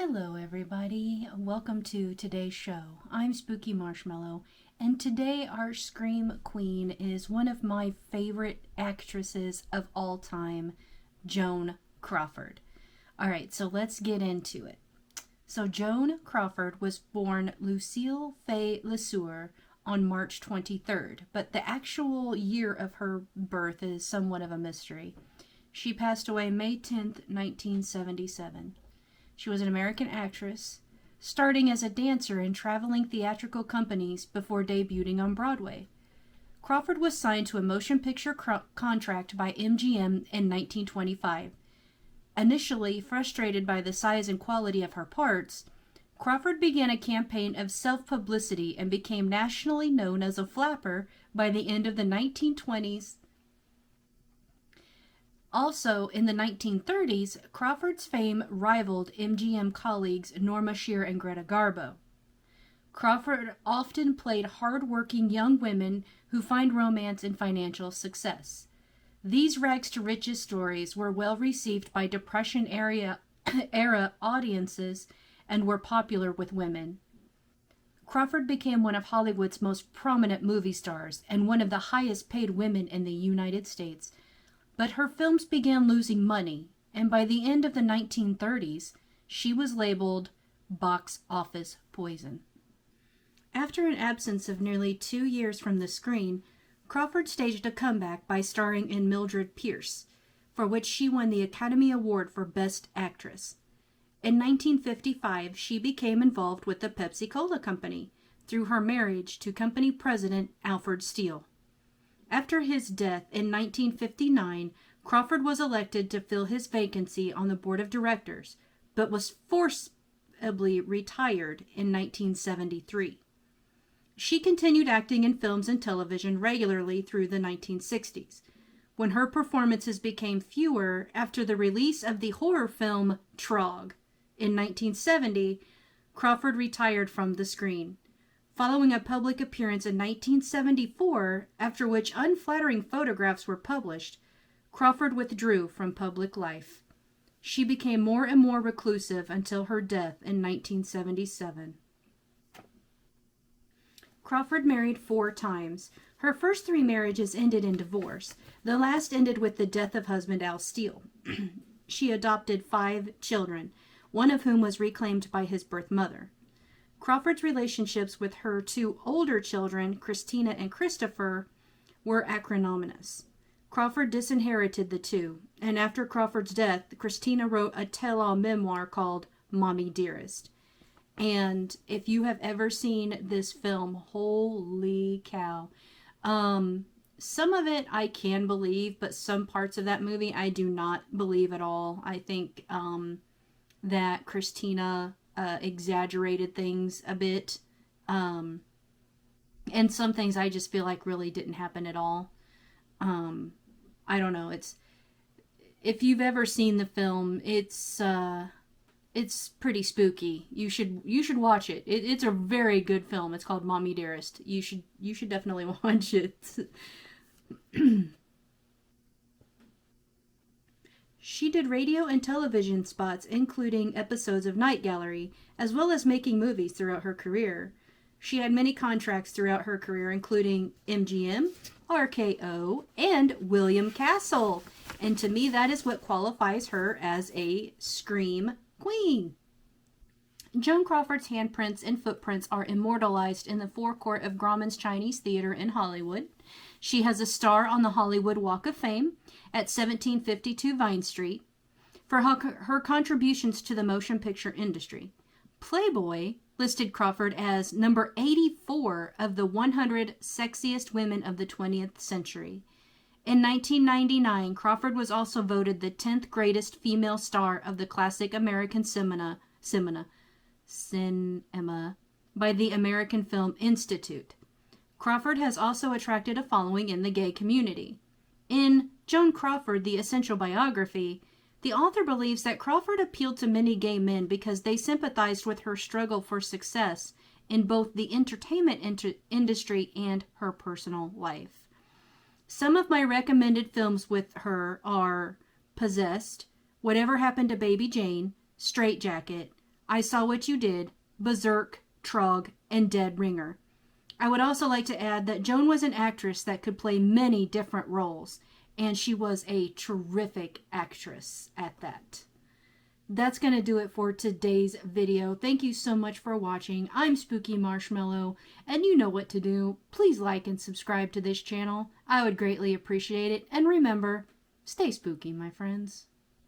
Hello, everybody. Welcome to today's show. I'm Spooky Marshmallow, and today our Scream Queen is one of my favorite actresses of all time, Joan Crawford. All right, so let's get into it. So Joan Crawford was born Lucille Fay LeSueur on March 23rd, but the actual year of her birth is somewhat of a mystery. She passed away May 10th, 1977. She was an American actress, starting as a dancer in traveling theatrical companies before debuting on Broadway. Crawford was signed to a motion picture contract by MGM in 1925. Initially frustrated by the size and quality of her parts, Crawford began a campaign of self-publicity and became nationally known as a flapper by the end of the 1920s. Also, in the 1930s, Crawford's fame rivaled MGM colleagues Norma Shear and Greta Garbo. Crawford often played hard-working young women who find romance in financial success. These rags-to-riches stories were well received by Depression-era audiences and were popular with women. Crawford became one of Hollywood's most prominent movie stars and one of the highest-paid women in the United States. But her films began losing money, and by the end of the 1930s, she was labeled box office poison. After an absence of nearly 2 years from the screen, Crawford staged a comeback by starring in Mildred Pierce, for which she won the Academy Award for Best Actress. In 1955, she became involved with the Pepsi-Cola Company through her marriage to company president Alfred Steele. After his death in 1959, Crawford was elected to fill his vacancy on the board of directors, but was forcibly retired in 1973. She continued acting in films and television regularly through the 1960s. When her performances became fewer after the release of the horror film Trog in 1970, Crawford retired from the screen. Following a public appearance in 1974, after which unflattering photographs were published, Crawford withdrew from public life. She became more and more reclusive until her death in 1977. Crawford married 4 times. Her first 3 marriages ended in divorce. The last ended with the death of husband Al Steele. She adopted 5 children, one of whom was reclaimed by his birth mother. Crawford's relationships with her 2 older children, Christina and Christopher, were acrimonious. Crawford disinherited the 2, and after Crawford's death, Christina wrote a tell-all memoir called Mommy Dearest. And if you have ever seen this film, holy cow. Some of it I can believe, but some parts of that movie I do not believe at all. I think that Christina exaggerated things a bit, and some things I just feel like really didn't happen at all. I don't know. If you've ever seen the film, it's pretty spooky. You should watch it. It's a very good film. It's called Mommy Dearest. You should definitely watch it. She did radio and television spots, including episodes of Night Gallery, as well as making movies throughout her career. She had many contracts throughout her career, including MGM, RKO, and William Castle. And to me, that is what qualifies her as a Scream Queen. Joan Crawford's handprints and footprints are immortalized in the forecourt of Grauman's Chinese Theater in Hollywood. She has a star on the Hollywood Walk of Fame at 1752 Vine Street for her contributions to the motion picture industry. Playboy listed Crawford as number 84 of the 100 sexiest women of the 20th century. In 1999, Crawford was also voted the 10th greatest female star of the classic American cinema by the American Film Institute. Crawford has also attracted a following in the gay community. In Joan Crawford, The Essential Biography, the author believes that Crawford appealed to many gay men because they sympathized with her struggle for success in both the entertainment industry and her personal life. Some of my recommended films with her are Possessed, Whatever Happened to Baby Jane, Straitjacket, I Saw What You Did, Berserk, Trog, and Dead Ringer. I would also like to add that Joan was an actress that could play many different roles, and she was a terrific actress at that. That's going to do it for today's video. Thank you so much for watching. I'm Spooky Marshmallow, and you know what to do. Please like and subscribe to this channel. I would greatly appreciate it. And remember, stay spooky, my friends.